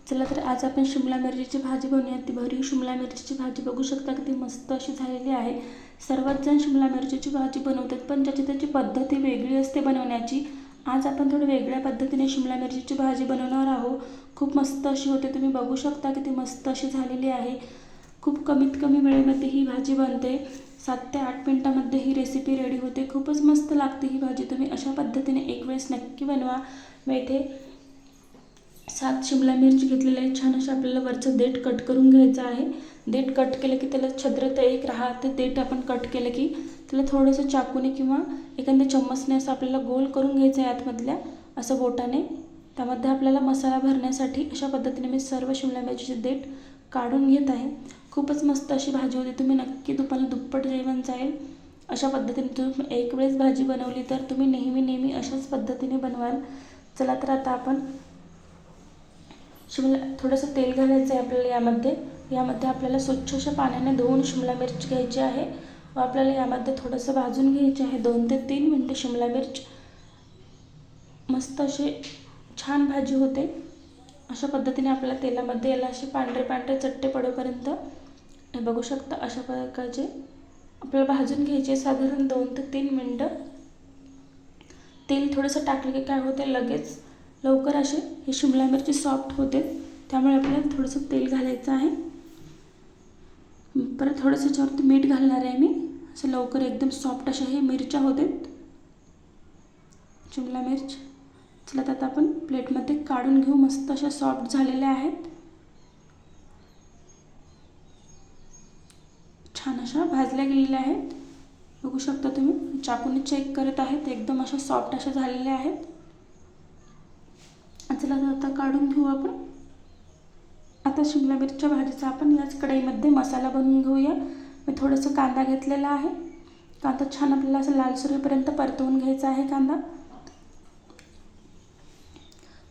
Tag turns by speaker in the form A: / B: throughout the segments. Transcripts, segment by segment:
A: चला तर आज आपण शिमला मिरचीची भाजी बनवूया। ती भरीव शिमला मिरचीची भाजी बघू शकता किती मस्त अशी झालेली आहे। सर्वच जण शिमला मिरचीची भाजी बनवतात, पण त्याची पद्धती वेगळी असते बनवण्याची। आज आपण थोडी वेगळ्या पद्धतीने शिमला मिरचीची भाजी बनवणार आहोत। खूप मस्त अशी होते, तुम्ही बघू शकता किती मस्त अशी झालेली आहे। खूप कमीत कमी वेळेमध्ये ही भाजी बनते, 7 ते 8 मिनिटांमध्ये ही रेसिपी रेडी होते। खूपच मस्त लागते ही भाजी, तुम्ही अशा पद्धतीने एक वेळेस नक्की बनवा। मी इथे 7 शिमला मिरची घेतलेली आहे। छान असं आपल्याला वरचं देठ कट करून घ्यायचं आहे। देठ कट केलं की त्याला छिद्र तर एक राहते, देठ आपण कट केलं की त्याला थोडंसं चाकूने किंवा एखाद्या चम्मचने असं आपल्याला गोल करून घ्यायचं आहे आतमधल्या असं बोटाने। त्यामध्ये आपल्याला मसाला भरण्यासाठी अशा पद्धतीने मी सर्व शिमला मिरचीचे देठ काढून घेत आहे। खूपच मस्त अशी भाजी होती, तुम्ही नक्की तुम्हाला दुप्पट जेवण जाईल अशा पद्धतीने। तुम्ही एक वेळेस भाजी बनवली तर तुम्ही नेहमी अशाच पद्धतीने बनवाल। चला तर आता आपण शिमला थोडंसं तेल घालायचं आहे आपल्याला। यामध्ये आपल्याला स्वच्छ अशा पाण्याने धुवून शिमला मिरची घ्यायची आहे व आपल्याला यामध्ये थोडंसं भाजून घ्यायचे आहे 2 ते 3 मिनिटे शिमला मिर्च। मस्त अशी छान भाजी होते। अशा पद्धतीने आपल्याला तेलामध्ये याला असे पांढरे चट्टे पडेपर्यंत हे बघू शकता अशा प्रकारचे आपल्याला भाजून घ्यायचे साधारण 2 ते 3 मिनिटं। तेल थोडंसं टाकलं की काय होते, लगेच लवकर असे ही शिमला मिरची सॉफ्ट होते, त्यामुळे आपल्याला थोडंसं तेल घालायचं आहे। परत थोडंसं याच्यावरती मीठ घालणार आहे मी, असं लवकर एकदम सॉफ्ट अशा हे मिरच्या होतात शिमला मिर्च। चला आता आपण प्लेटमध्ये काढून घेऊ। मस्त अशा सॉफ्ट झालेल्या आहेत, छान अशा भाजल्या गेलेल्या आहेत। बघू शकता तुम्ही, चाकूने चेक करत आहेत, एकदम अशा सॉफ्ट अशा झालेल्या आहेत। चला आता काढून घेऊ आपण। आता शिमला मिरच्या भाजीचा आपण याच कढईमध्ये मसाला बनवून घेऊया। मी थोडंसं कांदा घेतलेला आहे, कांदा छान आपल्याला असं लालसर होईपर्यंत परतवून घ्यायचा आहे कांदा।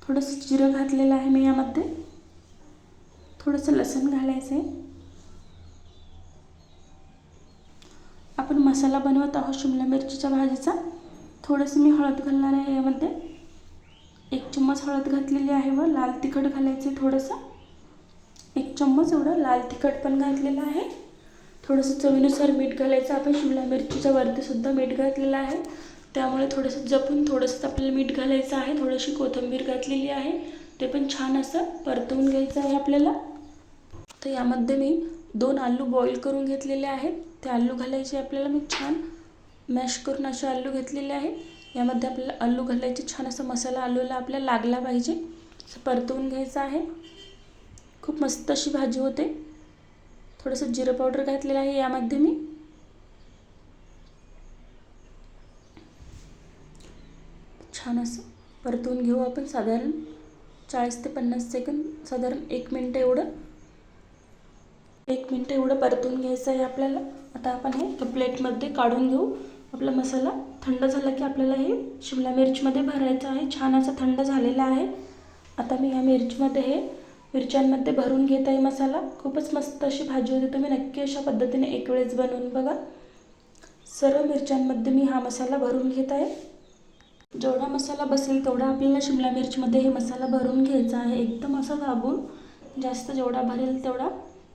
A: थोडंसं जिरं घातलेलं आहे मी यामध्ये, थोडंसं लसूण घालायचं आहे। आपण मसाला बनवत आहोत शिमला मिरचीच्या भाजीचा। थोडंसं मी हळद घालणार आहे यामध्ये, 1 चम्मच हळद घातलेली आहे व लाल तिखट घालायचे थोडंसं, 1 चम्मच एवढं लाल तिखट पण घातलेलं आहे। थोडंसं चवीनुसार मीठ घालायचं, आपण शिमला मिरचीच्या वरती सुद्धा मीठ घातलेलं आहे, त्यामुळे थोडंसं जपून थोडंसं आपल्याला मीठ घालायचं आहे। थोडीशी कोथिंबीर घातलेली आहे, ते पण छान असं परतवून घ्यायचं आहे आपल्याला। तर यामध्ये मी 2 आलू बॉईल करून घेतलेले आहेत, ते आलू घालायचे आपल्याला। मी छान मॅश करून असे आलू घेतलेले आहे, यामध्ये आपल्याला आलू घालायचे। छान असा मसाला आलूला आपल्याला लागला पाहिजे, असं परतवून घ्यायचं आहे। खूप मस्त अशी भाजी होते। थोडंसं जिरं पावडर घातलेलं आहे यामध्ये मी। छान असं परतवून घेऊ आपण, साधारण 40 ते 50 सेकंद, साधारण 1 मिनिट एवढं परतवून घ्यायचं आहे आपल्याला। आता आपण हे प्लेटमध्ये काढून घेऊ। आपला मसाला थंड झाला की आपल्याला हे शिमला मिरचीमध्ये भरायचं आहे। छान असा थंड झालेला आहे। आता मी या मिरच्यांमध्ये भरून घेत आहे मसाला। खूपच मस्त अशी भाजी होती, तुम्ही नक्की अशा पद्धतीने एक वेळेस बनवून बघा। सर्व मिरच्यांमध्ये मी हा मसाला भरून घेत आहे। जेवढा मसाला बसेल तेवढा आपल्याला शिमला मिरचीमध्ये हे मसाला भरून घ्यायचा आहे, एकदम असा दाबून। जास्त जेवढा भरेल तेवढा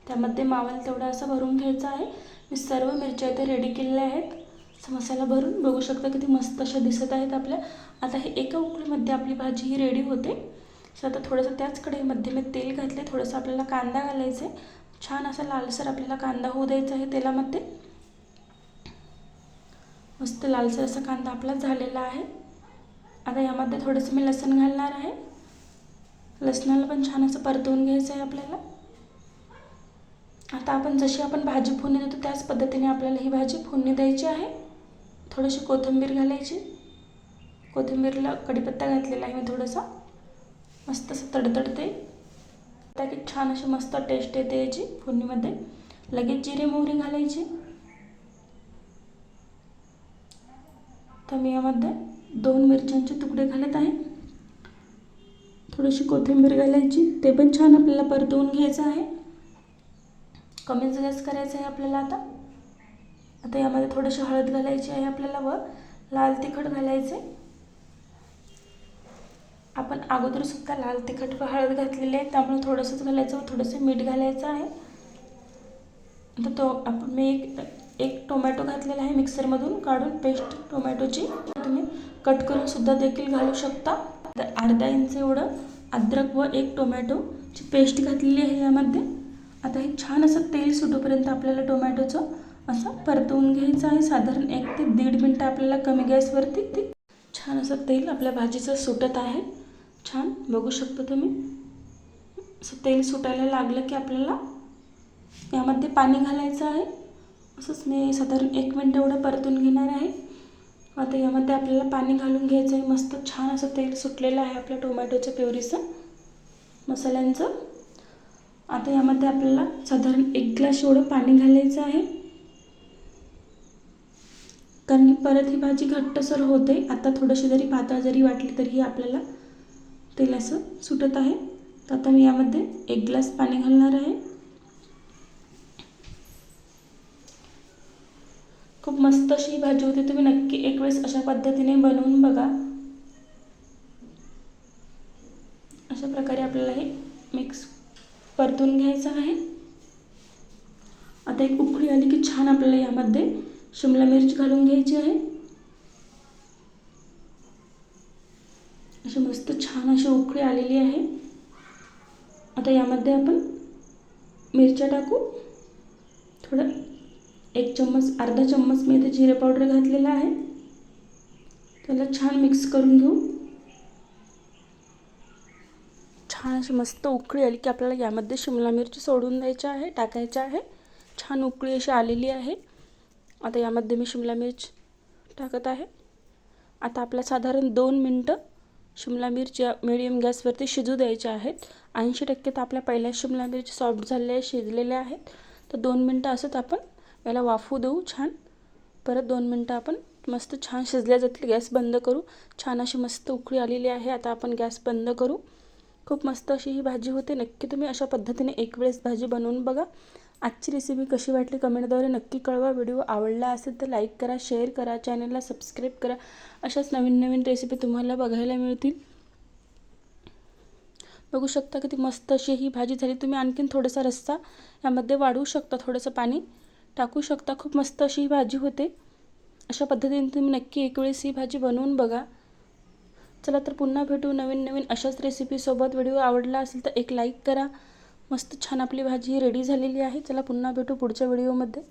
A: त्यामध्ये मावेल तेवढा असं भरून घ्यायचा आहे। मी सर्व मिरच्या इथे रेडी केलेल्या आहेत, असं मसाला भरून बघू शकता किती मस्त अशा दिसत आहेत आपल्या। आता हे एका उकळीमध्ये आपली भाजी ही रेडी होते। सो आता थोडंसं त्याच कढईमध्ये मी तेल घातले, थोडंसं आपल्याला कांदा घालायचा आहे। छान असा लालसर आपल्याला कांदा होऊ द्यायचा आहे तेलामध्ये। मस्त लालसर असा कांदा आपला झालेला आहे। आता यामध्ये थोडंसं मी लसूण घालणार आहे, लसणाला पण छान असं परतवून घ्यायचं आहे आपल्याला। आता आपण जशी आपण भाजी फोडणी देतो त्याच पद्धतीने आपल्याला ही भाजी फोडणी द्यायची आहे। थोडीशी कोथिंबीर घालायची, कोथिंबीरला कढीपत्ता घातलेला आहे मी थोडासा, मस्त असं तडतडते ताकी छान अशी मस्त टेस्ट येते याची फोडणीमध्ये। लगेच जिरे मोहरी घालायची। तर मी यामध्ये 2 मिरच्यांचे तुकडे घालत आहे, थोडीशी कोथिंबीर घालायची, ते पण छान आपल्याला परतवून घ्यायचं आहे। कमी गॅस करायचं आहे आपल्याला। आता यामध्ये थोडीशी हळद घालायची आहे आपल्याला व लाल तिखट घालायचे। आपण अगोदरसुद्धा लाल तिखट व हळद घातलेली आहे, त्यामुळे थोडंसंच घालायचं व थोडंसं मीठ घालायचं आहे. आता मी एक टोमॅटो घातलेला आहे मिक्सरमधून काढून, पेस्ट टोमॅटोची तुम्ही कट करून सुद्धा देखील घालू शकता. तर अर्धा इंच एवढं अद्रक व एक टोमॅटोची पेस्ट घातलेली आहे यामध्ये. आता हे छान असं तेल सुटोपर्यंत आपल्याला टोमॅटोचं असं परतवून घ्यायचं आहे. साधारण 1 ते 1.5 मिनटं आपल्याला कमी गॅसवरती छान असं तेल आपल्या भाजीचं सुटत आहे. छान बघू शकता तुम्ही. असं तेल सुटायला लागलं की आपल्याला यामध्ये पाणी घालायचं आहे. असंच मी साधारण 1 मिनटं एवढं परतून घेणार आहे. आता यामध्ये आपल्याला पाणी घालून घ्यायचं आहे. मस्त छान असं तेल सुटलेलं आहे आपल्या टोमॅटोच्या प्युरीचं, मसाल्यांचं. आता यामध्ये आपल्याला साधारण 1 ग्लास एवढं पाणी घालायचं आहे, कारण परत ही भाजी घट्टसर होते. आता थोडीशी जरी पातळ जरी वाटली तरीही आपल्याला तेल असं सुटत आहे. तर आता मी यामध्ये 1 ग्लास पाणी घालणार आहे. खूप मस्त अशी ही भाजी होते. तुम्ही नक्की एक वेळेस अशा पद्धतीने बनवून बघा. अशा प्रकारे आपल्याला हे मिक्स परतून घ्यायचं आहे. आता एक उकळी आली की छान आपल्याला यामध्ये शिमला मिरची घालून घ्यायची आहे. अशी मस्त छान अशी उकळी आलेली आहे. आता यामध्ये आपण मिरच्या टाकू. थोडं 1 चम्मच, अर्धा चम्मच मी इथे जिरे पावडर घातलेला आहे. त्याला छान मिक्स करून घेऊ. छान अशी मस्त उकळी आली की आपल्याला यामध्ये शिमला मिरची सोडून द्यायची आहे, टाकायच्या आहे. छान उकळी अशी आलेली आहे. आता यामध्ये मी शिमला मिर्च टाकत आहे. आता आपल्या साधारण 2 मिनटं शिमला मिरची मीडियम गॅसवरती शिजू द्यायच्या आहेत. 80% तर आपल्या पहिल्या शिमला मिरची सॉफ्ट झालेल्या शिजलेल्या आहेत. तर 2 मिनटं असंच आपण याला वाफू देऊ छान. परत 2 मिनटं आपण मस्त छान शिजल्या जातील. गॅस बंद करू. छान अशी मस्त उकळी आलेली आहे. आता आपण गॅस बंद करू. खूप मस्त अशी ही भाजी होते. नक्की तुम्ही अशा पद्धतीने एक वेळेस भाजी बनवून बघा. आजची रेसिपी कशी वाटली कमेंटद्वारे नक्की कळवा. व्हिडिओ आवडला असेल तर लाईक करा, शेअर करा, चॅनलला सबस्क्राईब करा. अशाच नवीन नवीन रेसिपी तुम्हाला बघायला मिळतील. बघू शकता किती मस्त अशी ही भाजी झाली. तुम्ही आणखीन थोडासा रस्सा यामध्ये वाढवू शकता, थोडंसं पाणी टाकू शकता. खूप मस्त अशी ही भाजी होते. अशा पद्धतीने तुम्ही नक्की एक वेळेस ही भाजी बनवून बघा. चला तर पुन्हा भेटू नवीन नवीन अशाच रेसिपीसोबत. व्हिडिओ आवडला असेल तर एक लाईक करा. मस्त छान आपली भाजी रेडी झालेली आहे. चला पुन्हा भेटू पुढच्या व्हिडिओमध्ये.